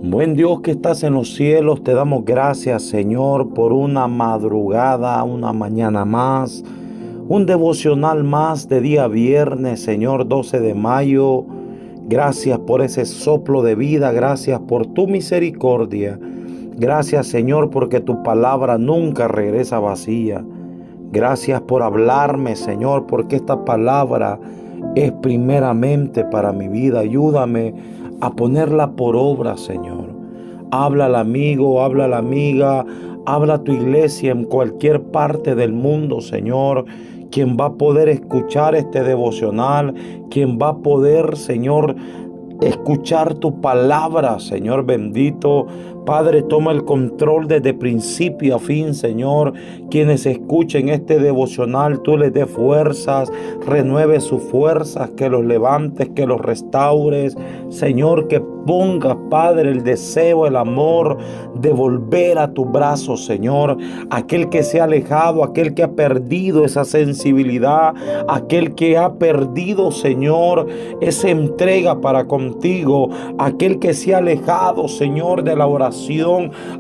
Buen Dios que estás en los cielos, te damos gracias, Señor, por una madrugada, una mañana más, un devocional más de día viernes, Señor, 12 de mayo. Gracias por ese soplo de vida, gracias por tu misericordia. Gracias, Señor, porque tu palabra nunca regresa vacía. Gracias por hablarme, Señor, porque esta palabra es primeramente para mi vida. Ayúdame a ponerla por obra, Señor. Habla al amigo, habla a la amiga, habla a tu iglesia en cualquier parte del mundo, Señor. Quien va a poder escuchar este devocional, quien va a poder, Señor, escuchar tu palabra, Señor bendito. Padre, toma el control desde principio a fin, Señor. Quienes escuchen este devocional, tú les des fuerzas, renueve sus fuerzas, que los levantes, que los restaures. Señor, que pongas, Padre, el deseo, el amor de volver a tus brazos, Señor. Aquel que se ha alejado, aquel que ha perdido esa sensibilidad, aquel que ha perdido, Señor, esa entrega para contigo, aquel que se ha alejado, Señor, de la oración,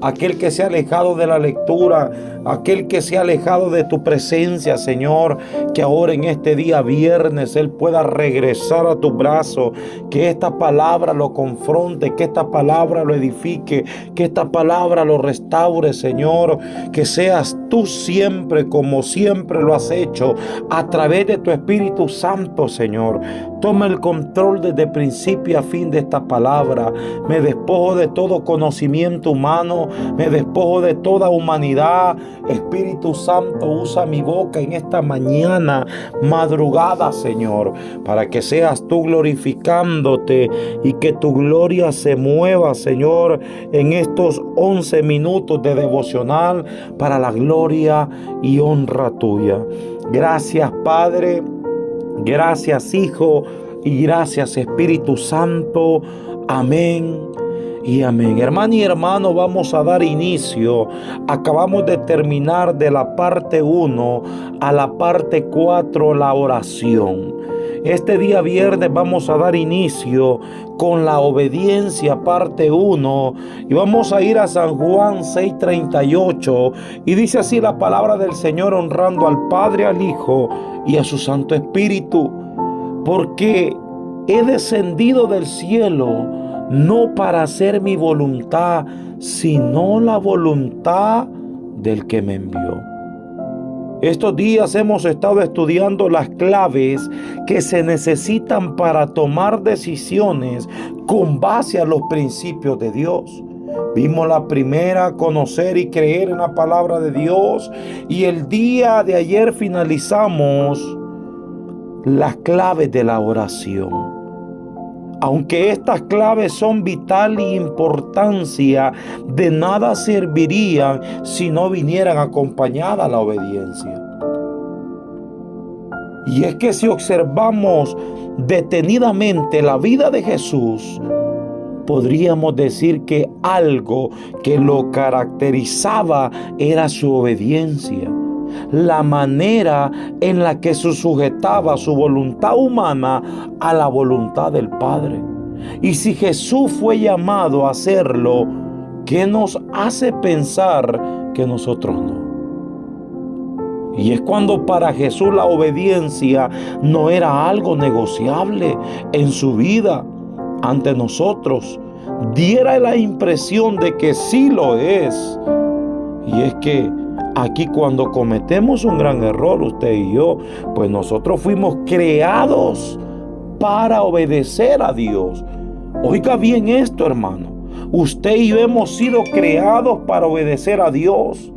aquel que se ha alejado de la lectura, aquel que se ha alejado de tu presencia, Señor, que ahora en este día viernes Él pueda regresar a tus brazos, que esta palabra lo confronte, que esta palabra lo edifique, que esta palabra lo restaure, Señor, que seas tú siempre como siempre lo has hecho, a través de tu Espíritu Santo, Señor. Toma el control desde principio a fin de esta palabra. Me despojo de todo conocimiento humano, me despojo de toda humanidad. Espíritu Santo, usa mi boca en esta mañana, madrugada, Señor, para que seas tú glorificándote y que tu gloria se mueva, Señor, en estos 11 minutos de devocional para la gloria y honra tuya. Gracias, Padre. Gracias, Hijo, y gracias, Espíritu Santo. Amén y amén. Hermano y hermano, vamos a dar inicio. Acabamos de terminar de la parte 1 a la parte 4, la oración. Este día viernes vamos a dar inicio con la obediencia, parte 1, y vamos a ir a San Juan 6:38, y dice así la palabra del Señor, honrando al Padre, al Hijo y a su Santo Espíritu, porque he descendido del cielo no para hacer mi voluntad, sino la voluntad del que me envió. Estos días hemos estado estudiando las claves que se necesitan para tomar decisiones con base a los principios de Dios. Vimos la primera, conocer y creer en la palabra de Dios. Y el día de ayer finalizamos las claves de la oración. Aunque estas claves son vital y importancia, de nada servirían si no vinieran acompañadas a la obediencia. Y es que si observamos detenidamente la vida de Jesús, podríamos decir que algo que lo caracterizaba era su obediencia. La manera en la que se sujetaba su voluntad humana a la voluntad del Padre. Y si Jesús fue llamado a hacerlo, ¿qué nos hace pensar que nosotros no? Y es cuando para Jesús la obediencia no era algo negociable en su vida. Ante nosotros diera la impresión de que sí lo es. Y es que aquí cuando cometemos un gran error, usted y yo, pues nosotros fuimos creados para obedecer a Dios. Oiga bien esto, hermano. Usted y yo hemos sido creados para obedecer a Dios.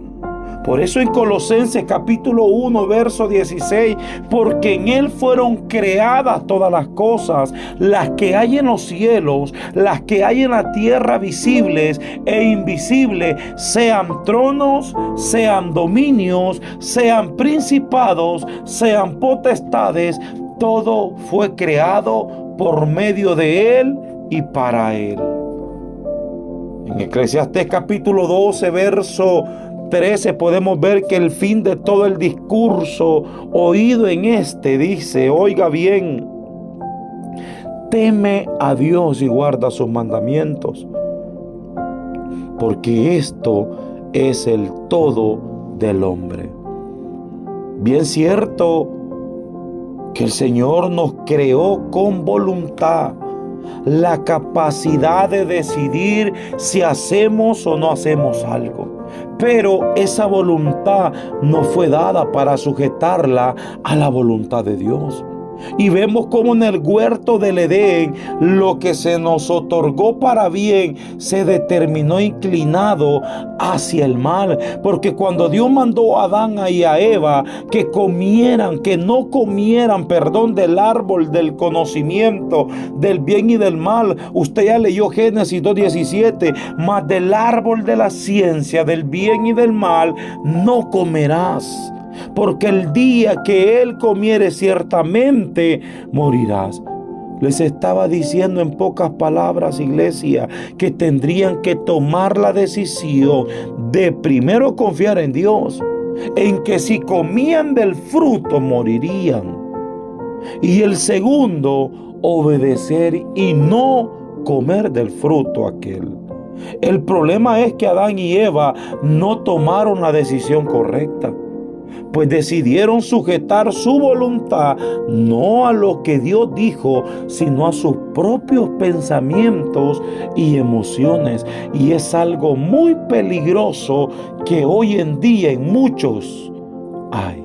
Por eso en Colosenses capítulo 1, verso 16, porque en Él fueron creadas todas las cosas, las que hay en los cielos, las que hay en la tierra, visibles e invisibles, sean tronos, sean dominios, sean principados, sean potestades, todo fue creado por medio de Él y para Él. En Eclesiastés capítulo 12, verso 13 podemos ver que el fin de todo el discurso oído en este dice, oiga bien, teme a Dios y guarda sus mandamientos. porque esto es el todo del hombre. Bien cierto que el Señor nos creó con voluntad, la capacidad de decidir si hacemos o no hacemos algo. Pero esa voluntad no fue dada para sujetarla a la voluntad de Dios. Y vemos cómo en el huerto del Edén lo que se nos otorgó para bien se determinó inclinado hacia el mal. Porque cuando Dios mandó a Adán y a Eva que no comieran, del árbol del conocimiento del bien y del mal. Usted ya leyó Génesis 2:17, mas del árbol de la ciencia del bien y del mal no comerás, porque el día que él comiere ciertamente morirás. Les estaba diciendo en pocas palabras, iglesia, que tendrían que tomar la decisión de primero confiar en Dios, en que si comían del fruto morirían. Y el segundo, obedecer y no comer del fruto aquel. El problema es que Adán y Eva no tomaron la decisión correcta, pues decidieron sujetar su voluntad no a lo que Dios dijo, sino a sus propios pensamientos y emociones. Y es algo muy peligroso que hoy en día en muchos hay.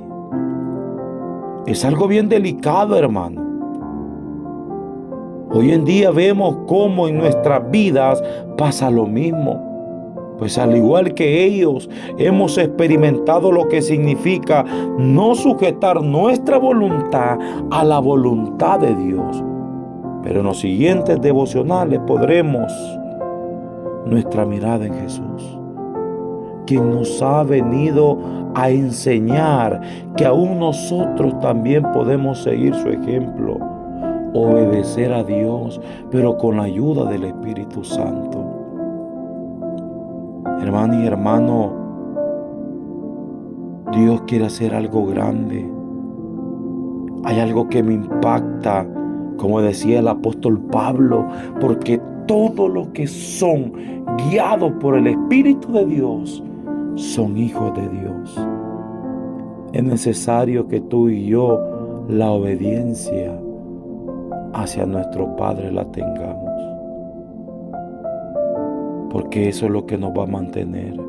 Es algo bien delicado, hermano. Hoy en día vemos cómo en nuestras vidas pasa lo mismo. Pues al igual que ellos, hemos experimentado lo que significa no sujetar nuestra voluntad a la voluntad de Dios. Pero en los siguientes devocionales podremos nuestra mirada en Jesús, quien nos ha venido a enseñar que aún nosotros también podemos seguir su ejemplo, obedecer a Dios, pero con la ayuda del Espíritu Santo. Hermano y hermano, Dios quiere hacer algo grande. Hay algo que me impacta, como decía el apóstol Pablo, porque todos los que son guiados por el Espíritu de Dios son hijos de Dios. Es necesario que tú y yo la obediencia hacia nuestro Padre la tengamos, porque eso es lo que nos va a mantener.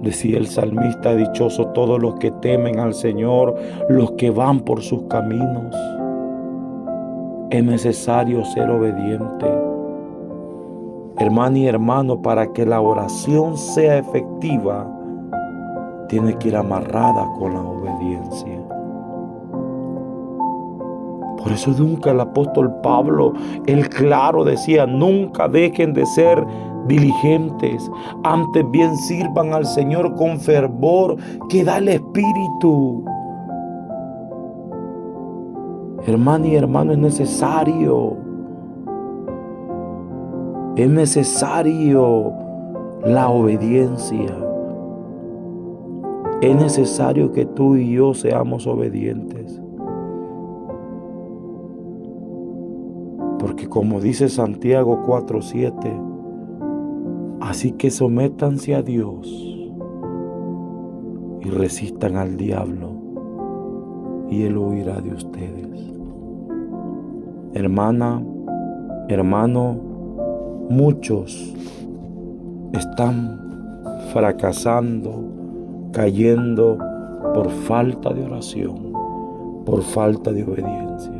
Decía el salmista: dichosos todos los que temen al Señor, los que van por sus caminos. Es necesario ser obediente. Hermano y hermano, para que la oración sea efectiva, tiene que ir amarrada con la obediencia. Por eso nunca el apóstol Pablo, él claro decía: nunca dejen de ser diligentes, antes bien sirvan al Señor con fervor que da el Espíritu. Hermano y hermano, es necesario la obediencia. Es necesario que tú y yo seamos obedientes. Porque como dice Santiago 4:7, así que sométanse a Dios y resistan al diablo, y él huirá de ustedes. Hermana, hermano, muchos están fracasando, cayendo por falta de oración, por falta de obediencia.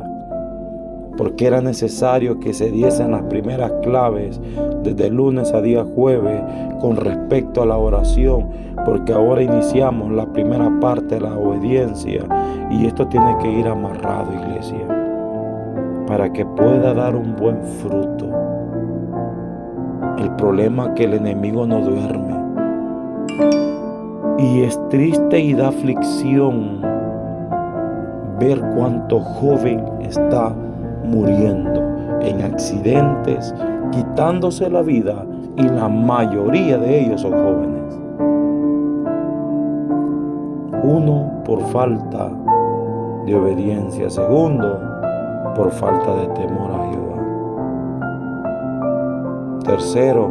Porque era necesario que se diesen las primeras claves desde lunes a día jueves con respecto a la oración, porque ahora iniciamos la primera parte de la obediencia, y esto tiene que ir amarrado, iglesia, para que pueda dar un buen fruto. El problema es que el enemigo no duerme, y es triste y da aflicción ver cuánto joven está muriendo en accidentes, quitándose la vida, y la mayoría de ellos son jóvenes. Uno, por falta de obediencia. Segundo, por falta de temor a Jehová. Tercero,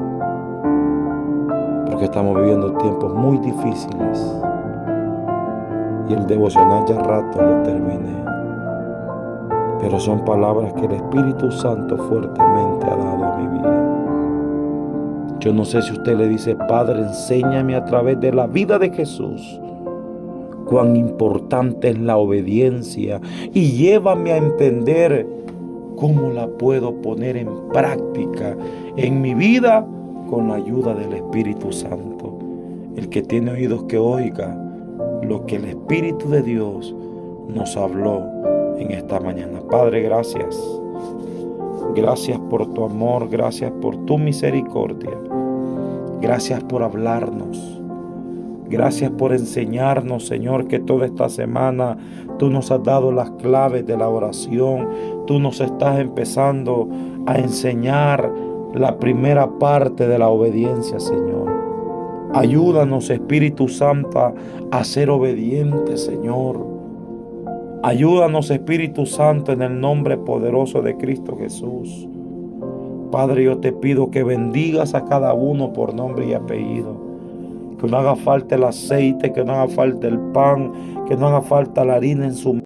porque estamos viviendo tiempos muy difíciles y el devocional ya rato lo terminé. Pero son palabras que el Espíritu Santo fuertemente ha dado a mi vida. Yo no sé si usted le dice: Padre, enséñame a través de la vida de Jesús cuán importante es la obediencia y llévame a entender cómo la puedo poner en práctica en mi vida con la ayuda del Espíritu Santo. El que tiene oídos que oiga lo que el Espíritu de Dios nos habló en esta mañana. Padre, gracias. Gracias por tu amor, gracias por tu misericordia. Gracias por hablarnos. Gracias por enseñarnos, Señor, que toda esta semana tú nos has dado las claves de la oración. Tú nos estás empezando a enseñar la primera parte de la obediencia, Señor. Ayúdanos, Espíritu Santo, a ser obedientes, Señor. Ayúdanos, Espíritu Santo, en el nombre poderoso de Cristo Jesús. Padre, yo te pido que bendigas a cada uno por nombre y apellido. Que no haga falta el aceite, que no haga falta el pan, que no haga falta la harina en su